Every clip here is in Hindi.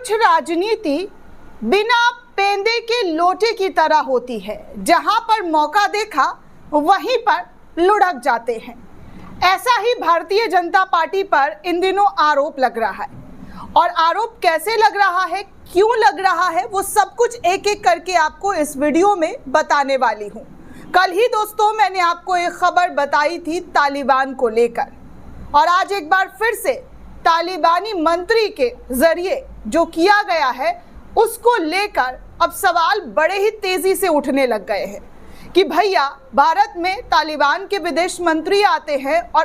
कुछ राजनीति बिना पेंदे के लोटे की तरह होती है, जहां पर मौका देखा वहीं पर लुढ़क जाते हैं। ऐसा ही भारतीय जनता पार्टी पर इन दिनों आरोप लग रहा है, और आरोप कैसे लग रहा है, क्यों लग रहा है, वो सब कुछ एक एक करके आपको इस वीडियो में बताने वाली हूँ। कल ही दोस्तों मैंने आपको एक खबर बताई थी तालिबान को लेकर, और आज एक बार फिर से तालिबानी मंत्री के जरिए जो किया गया है उसको लेकर अब सवाल बड़े ही तेजी से उठने लग गए हैं कि भैया भारत में तालिबान के विदेश मंत्री आते हैं और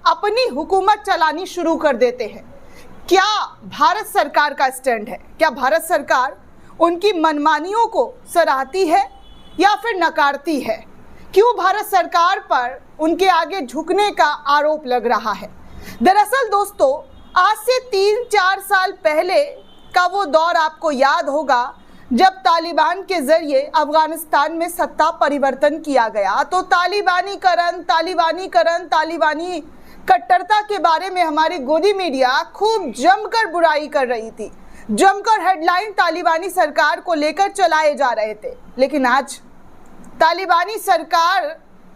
अपनी हुकूमत चलानी शुरू कर देते हैं। क्या भारत सरकार का स्टैंड है? क्या भारत सरकार उनकी मनमानियों को सराहती है या फिर नकारती है? क्यों भारत सरकार पर उनके आगे झुकने का आरोप लग रहा है? दरअसल दोस्तों, आज से 3-4 साल पहले का वो दौर आपको याद होगा जब तालिबान के जरिए अफगानिस्तान में सत्ता परिवर्तन किया गया, तो तालिबानी कट्टरता के बारे में हमारी गोदी मीडिया खूब जमकर बुराई कर रही थी। जमकर हेडलाइन तालिबानी सरकार को लेकर चलाए जा रहे थे। लेकिन आज तालिबानी सरकार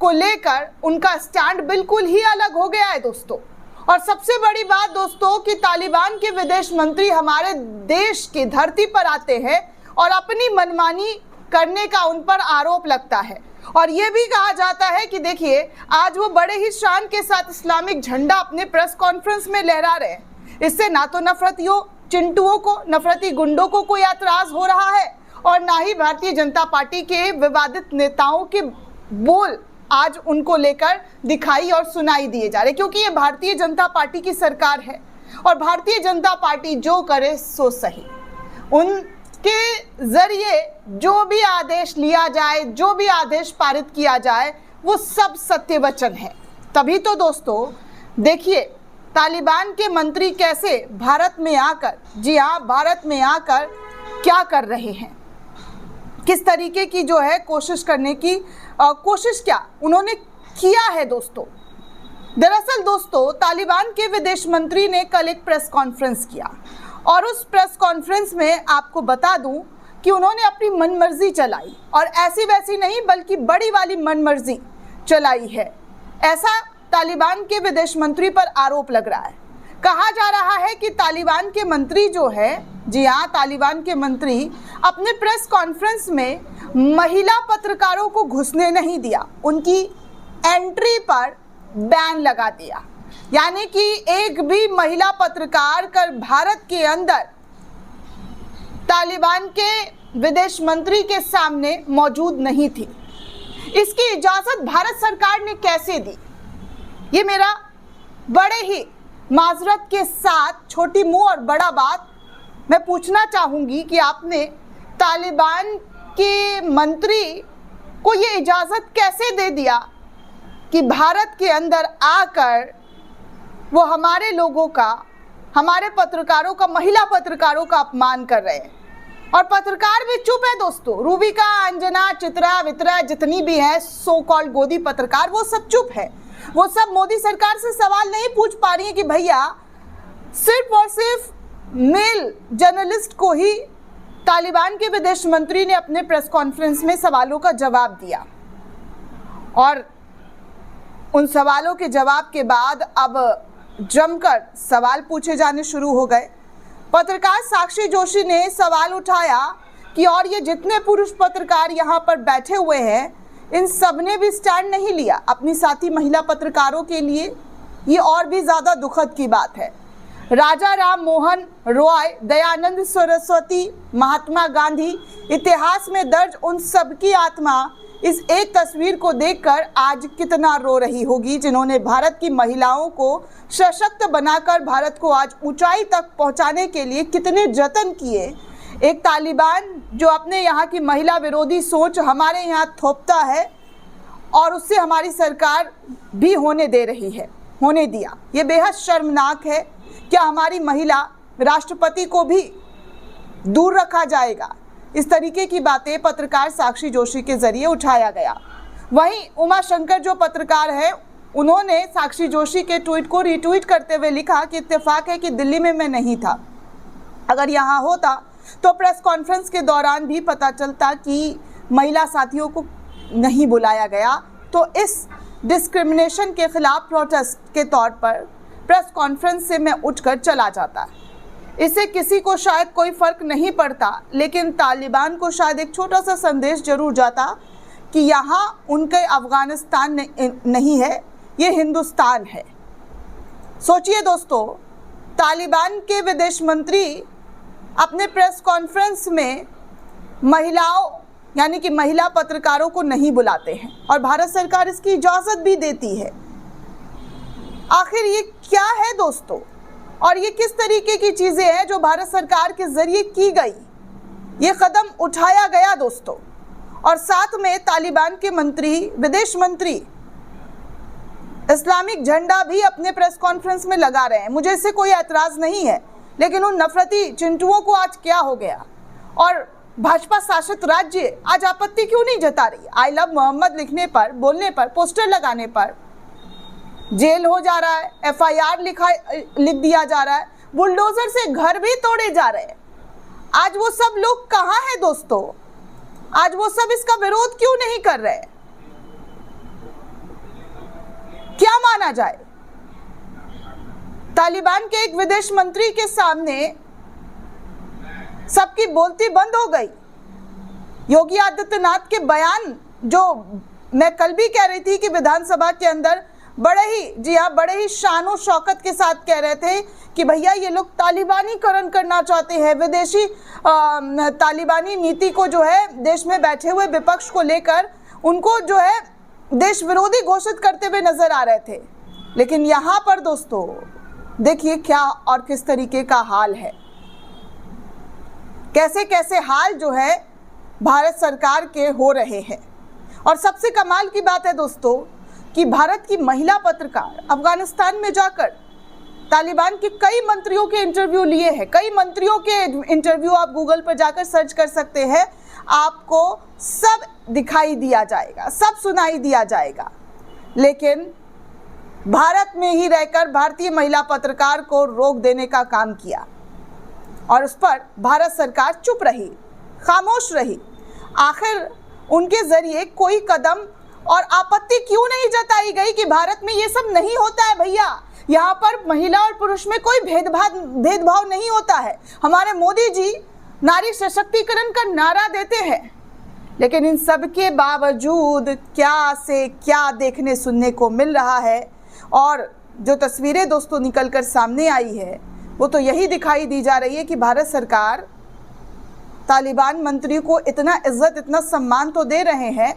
को लेकर उनका स्टैंड बिल्कुल ही अलग हो गया है दोस्तों। और सबसे बड़ी बात दोस्तों कि तालिबान के विदेश मंत्री हमारे देश की धरती पर आते हैं और अपनी मनमानी करने का उन पर आरोप लगता है। और ये भी कहा जाता है कि देखिए आज वो बड़े ही शान के साथ इस्लामिक झंडा अपने प्रेस कॉन्फ्रेंस में लहरा रहे हैं। इससे ना तो नफरतियों चिंटुओं को, नफरती गुंडों को कोई एतराज हो रहा है, और ना ही भारतीय जनता पार्टी के विवादित नेताओं के बोल आज उनको लेकर दिखाई और सुनाई दिए जा रहे, क्योंकि ये भारतीय जनता पार्टी की सरकार है और भारतीय जनता पार्टी जो करे सो सही। उनके जरिए जो भी आदेश लिया जाए, जो भी आदेश पारित किया जाए, वो सब सत्य वचन है। तभी तो दोस्तों देखिए तालिबान के मंत्री कैसे भारत में आकर, जी हाँ, भारत में आकर क्या कर रहे हैं, किस तरीके की जो है कोशिश करने की कोशिश क्या उन्होंने किया है दोस्तों। दरअसल दोस्तों तालिबान के विदेश मंत्री ने कल एक प्रेस कॉन्फ्रेंस किया, और उस प्रेस कॉन्फ्रेंस में आपको बता दूं कि उन्होंने अपनी मनमर्जी चलाई, और ऐसी वैसी नहीं बल्कि बड़ी वाली मनमर्जी चलाई है, ऐसा तालिबान के विदेश मंत्री पर आरोप लग रहा है। कहा जा रहा है कि तालिबान के मंत्री जो है, जी हाँ, तालिबान के मंत्री अपने प्रेस कॉन्फ्रेंस में महिला पत्रकारों को घुसने नहीं दिया, उनकी एंट्री पर बैन लगा दिया। यानी कि एक भी महिला पत्रकार कर भारत के अंदर तालिबान के विदेश मंत्री के सामने मौजूद नहीं थी। इसकी इजाजत भारत सरकार ने कैसे दी? ये मेरा बड़े ही माजरत के साथ छोटी मुंह और बड़ा बात मैं पूछना चाहूंगी कि आपने तालिबान के मंत्री को ये इजाज़त कैसे दे दिया कि भारत के अंदर आकर वो हमारे लोगों का, हमारे पत्रकारों का, महिला पत्रकारों का अपमान कर रहे हैं। और पत्रकार भी चुप है दोस्तों। रूबिका, अंजना, चित्रा, वित्रा, जितनी भी है सो कॉल्ड गोदी पत्रकार, वो सब चुप है। वो सब मोदी सरकार से सवाल नहीं पूछ पा रही है कि भैया सिर्फ और सिर्फ मेल जर्नलिस्ट को ही तालिबान के विदेश मंत्री ने अपने प्रेस कॉन्फ्रेंस में सवालों का जवाब दिया, और उन सवालों के जवाब के बाद अब जमकर सवाल पूछे जाने शुरू हो गए। पत्रकार साक्षी जोशी ने सवाल उठाया कि और ये जितने पुरुष पत्रकार यहाँ पर बैठे हुए हैं, इन सब ने भी स्टैंड नहीं लिया अपनी साथी महिला पत्रकारों के लिए। ये और भी ज़्यादा दुखद की बात है। राजा राम मोहन रॉय, दयानंद सरस्वती, महात्मा गांधी, इतिहास में दर्ज उन सब की आत्मा इस एक तस्वीर को देखकर आज कितना रो रही होगी, जिन्होंने भारत की महिलाओं को सशक्त बनाकर भारत को आज ऊंचाई तक पहुंचाने के लिए कितने जतन किए। एक तालिबान जो अपने यहाँ की महिला विरोधी सोच हमारे यहाँ थोपता है, और उससे हमारी सरकार भी होने दे रही है, होने दिया। ये बेहद शर्मनाक है। क्या हमारी महिला राष्ट्रपति को भी दूर रखा जाएगा? इस तरीके की बातें पत्रकार साक्षी जोशी के जरिए उठाया गया। वहीं उमा शंकर जो पत्रकार है, उन्होंने साक्षी जोशी के ट्वीट को रीट्वीट करते हुए लिखा कि इत्तेफाक है कि दिल्ली में मैं नहीं था, अगर यहाँ होता तो प्रेस कॉन्फ्रेंस के दौरान भी पता चलता कि महिला साथियों को नहीं बुलाया गया, तो इस डिस्क्रिमिनेशन के खिलाफ प्रोटेस्ट के तौर पर प्रेस कॉन्फ्रेंस से मैं उठकर चला जाता। इससे किसी को शायद कोई फ़र्क नहीं पड़ता, लेकिन तालिबान को शायद एक छोटा सा संदेश जरूर जाता कि यहाँ उनके अफ़गानिस्तान नहीं है, ये हिंदुस्तान है। सोचिए दोस्तों, तालिबान के विदेश मंत्री अपने प्रेस कॉन्फ्रेंस में महिलाओं यानी कि महिला पत्रकारों को नहीं बुलाते हैं और भारत सरकार इसकी इजाज़त भी देती है। आखिर ये क्या है दोस्तों, और ये किस तरीके की चीज़ें हैं जो भारत सरकार के ज़रिए की गई, ये कदम उठाया गया दोस्तों। और साथ में तालिबान के मंत्री, विदेश मंत्री इस्लामिक झंडा भी अपने प्रेस कॉन्फ्रेंस में लगा रहे हैं। मुझे इससे कोई एतराज़ नहीं है, लेकिन उन नफरती चिंटुओं को आज क्या हो गया और भाजपा शासित राज्य आज आपत्ति क्यों नहीं जता रही? आई लव मोहम्मद लिखने पर, बोलने पर, पोस्टर लगाने पर जेल हो जा रहा है, FIR लिख दिया जा रहा है, बुलडोजर से घर भी तोड़े जा रहे हैं। आज वो सब लोग कहाँ हैं दोस्तों? आज वो सब इसका विरोध क्यों नहीं कर रहे? क्या माना जाए? तालिबान के एक विदेश मंत्री के सामने सबकी बोलती बंद हो गई। योगी आदित्यनाथ के बयान, जो मैं कल भी कह रही थी कि विधानसभा के अंदर बड़े ही शान शौकत के साथ कह रहे थे कि भैया ये लोग तालिबानीकरण करना चाहते हैं, विदेशी तालिबानी नीति को जो है देश में बैठे हुए विपक्ष को लेकर उनको जो है देश विरोधी घोषित करते हुए नजर आ रहे थे। लेकिन यहाँ पर दोस्तों देखिए क्या और किस तरीके का हाल है, कैसे कैसे हाल जो है भारत सरकार के हो रहे हैं। और सबसे कमाल की बात है दोस्तों कि भारत की महिला पत्रकार अफगानिस्तान में जाकर तालिबान के कई मंत्रियों के इंटरव्यू लिए हैं। कई मंत्रियों के इंटरव्यू आप गूगल पर जाकर सर्च कर सकते हैं, आपको सब दिखाई दिया जाएगा, सब सुनाई दिया जाएगा। लेकिन भारत में ही रहकर भारतीय महिला पत्रकार को रोक देने का काम किया और उस पर भारत सरकार चुप रही, खामोश रही। आखिर उनके जरिए कोई कदम और आपत्ति क्यों नहीं जताई गई कि भारत में ये सब नहीं होता है भैया, यहाँ पर महिला और पुरुष में कोई भेदभाव नहीं होता है। हमारे मोदी जी नारी सशक्तिकरण का नारा देते हैं, लेकिन इन सब के बावजूद क्या से क्या देखने सुनने को मिल रहा है। और जो तस्वीरें दोस्तों निकल कर सामने आई है वो तो यही दिखाई दी जा रही है कि भारत सरकार तालिबान मंत्री को इतना इज्जत, इतना सम्मान तो दे रहे हैं,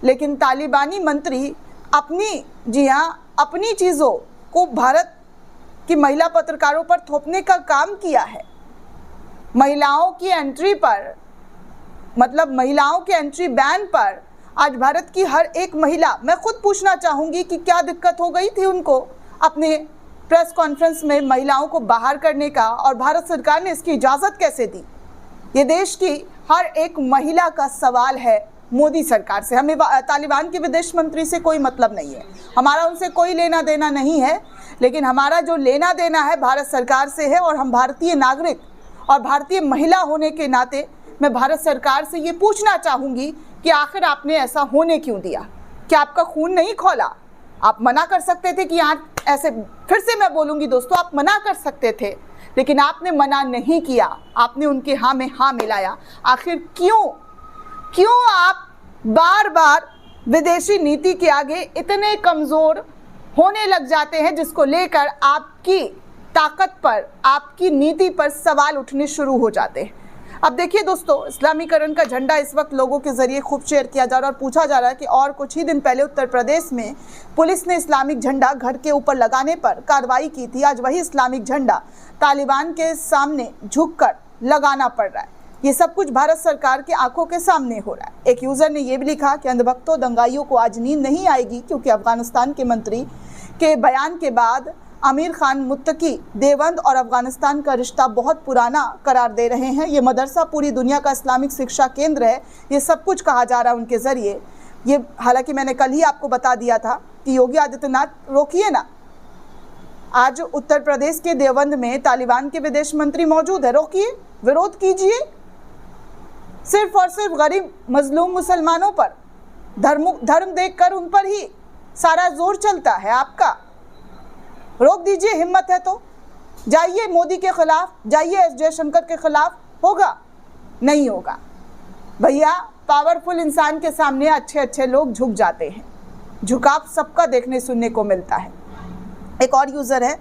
लेकिन तालिबानी मंत्री अपनी चीज़ों को भारत की महिला पत्रकारों पर थोपने का काम किया है। महिलाओं की एंट्री पर, मतलब महिलाओं के एंट्री बैन पर आज भारत की हर एक महिला, मैं खुद पूछना चाहूँगी कि क्या दिक्कत हो गई थी उनको अपने प्रेस कॉन्फ्रेंस में महिलाओं को बाहर करने का, और भारत सरकार ने इसकी इजाज़त कैसे दी? ये देश की हर एक महिला का सवाल है मोदी सरकार से। हमें तालिबान के विदेश मंत्री से कोई मतलब नहीं है, हमारा उनसे कोई लेना देना नहीं है, लेकिन हमारा जो लेना देना है भारत सरकार से है। और हम भारतीय नागरिक और भारतीय महिला होने के नाते मैं भारत सरकार से ये पूछना चाहूँगी कि आखिर आपने ऐसा होने क्यों दिया? क्या आपका खून नहीं खौला? आप मना कर सकते थे कि यहाँ ऐसे, फिर से मैं बोलूँगी दोस्तों, आप मना कर सकते थे, लेकिन आपने मना नहीं किया, आपने उनके हाँ में हाँ मिलाया। आखिर क्यों आप बार बार विदेशी नीति के आगे इतने कमज़ोर होने लग जाते हैं, जिसको लेकर आपकी ताकत पर, आपकी नीति पर सवाल उठने शुरू हो जाते हैं। अब देखिए दोस्तों, इस्लामीकरण का झंडा इस वक्त लोगों के जरिए खूब शेयर किया जा रहा है और पूछा जा रहा है कि और कुछ ही दिन पहले उत्तर प्रदेश में पुलिस ने इस्लामिक झंडा घर के ऊपर लगाने पर कार्रवाई की थी। आज वही इस्लामिक झंडा तालिबान के सामने झुककर लगाना पड़ रहा है। ये सब कुछ भारत सरकार के आंखों के सामने हो रहा है। एक यूज़र ने यह भी लिखा कि अंधभक्तों, दंगाइयों को आज नींद नहीं आएगी, क्योंकि अफगानिस्तान के मंत्री के बयान के बाद आमिर खान मुत्तकी देवबंद और अफगानिस्तान का रिश्ता बहुत पुराना करार दे रहे हैं। ये मदरसा पूरी दुनिया का इस्लामिक शिक्षा केंद्र है, ये सब कुछ कहा जा रहा है उनके ज़रिए। ये हालांकि मैंने कल ही आपको बता दिया था कि योगी आदित्यनाथ रोकिए ना, आज उत्तर प्रदेश के देवबंद में तालिबान के विदेश मंत्री मौजूद है। रोकिए, विरोध कीजिए। सिर्फ और सिर्फ गरीब मजलूम मुसलमानों पर धर्म देखकर उन पर ही सारा जोर चलता है आपका। रोक दीजिए, हिम्मत है तो जाइए मोदी के खिलाफ, जाइए एस जयशंकर के खिलाफ। होगा? नहीं होगा भैया। पावरफुल इंसान के सामने अच्छे अच्छे लोग झुक जाते हैं। झुकाव सबका देखने सुनने को मिलता है। एक और यूज़र है,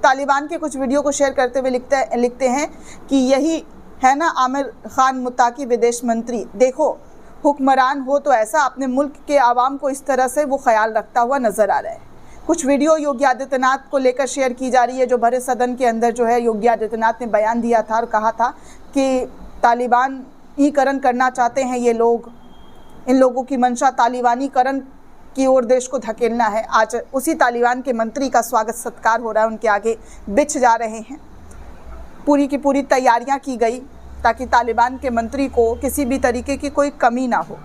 तालिबान के कुछ वीडियो को शेयर करते हुए लिखते हैं कि यही है ना आमिर खान मुत्ताकी विदेश मंत्री। देखो, हुक्मरान हो तो ऐसा अपने मुल्क के आवाम को इस तरह से वो ख्याल रखता हुआ नज़र आ रहा है। कुछ वीडियो योगी आदित्यनाथ को लेकर शेयर की जा रही है, जो भरे सदन के अंदर जो है योगी आदित्यनाथ ने बयान दिया था और कहा था कि तालिबानीकरण करना चाहते हैं ये लोग, इन लोगों की मंशा तालिबानीकरण की ओर देश को धकेलना है। आज उसी तालिबान के मंत्री का स्वागत सत्कार हो रहा है, उनके आगे बिछ जा रहे हैं। पूरी की पूरी तैयारियां की गई ताकि तालिबान के मंत्री को किसी भी तरीके की कोई कमी ना हो।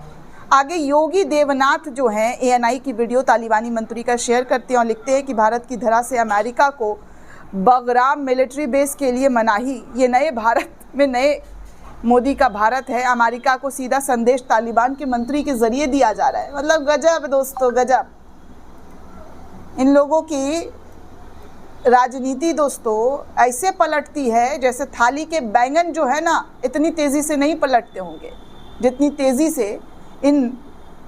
आगे योगी देवनाथ जो हैं ANI की वीडियो तालिबानी मंत्री का शेयर करते हैं और लिखते हैं कि भारत की धरा से अमेरिका को बगराम मिलिट्री बेस के लिए मनाही। ये नए भारत में नए मोदी का भारत है। अमेरिका को सीधा संदेश तालिबान के मंत्री के जरिए दिया जा रहा है। मतलब गजब दोस्तों, गजब। इन लोगों की राजनीति दोस्तों ऐसे पलटती है जैसे थाली के बैंगन जो है ना, इतनी तेज़ी से नहीं पलटते होंगे जितनी तेज़ी से इन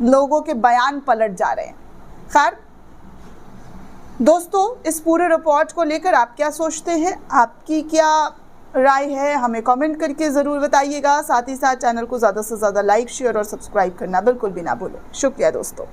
लोगों के बयान पलट जा रहे हैं। खैर दोस्तों, इस पूरे रिपोर्ट को लेकर आप क्या सोचते हैं, आपकी क्या राय है, हमें कमेंट करके ज़रूर बताइएगा। साथ ही साथ चैनल को ज़्यादा से ज़्यादा लाइक, शेयर और सब्सक्राइब करना बिल्कुल भी ना भूलें। शुक्रिया दोस्तों।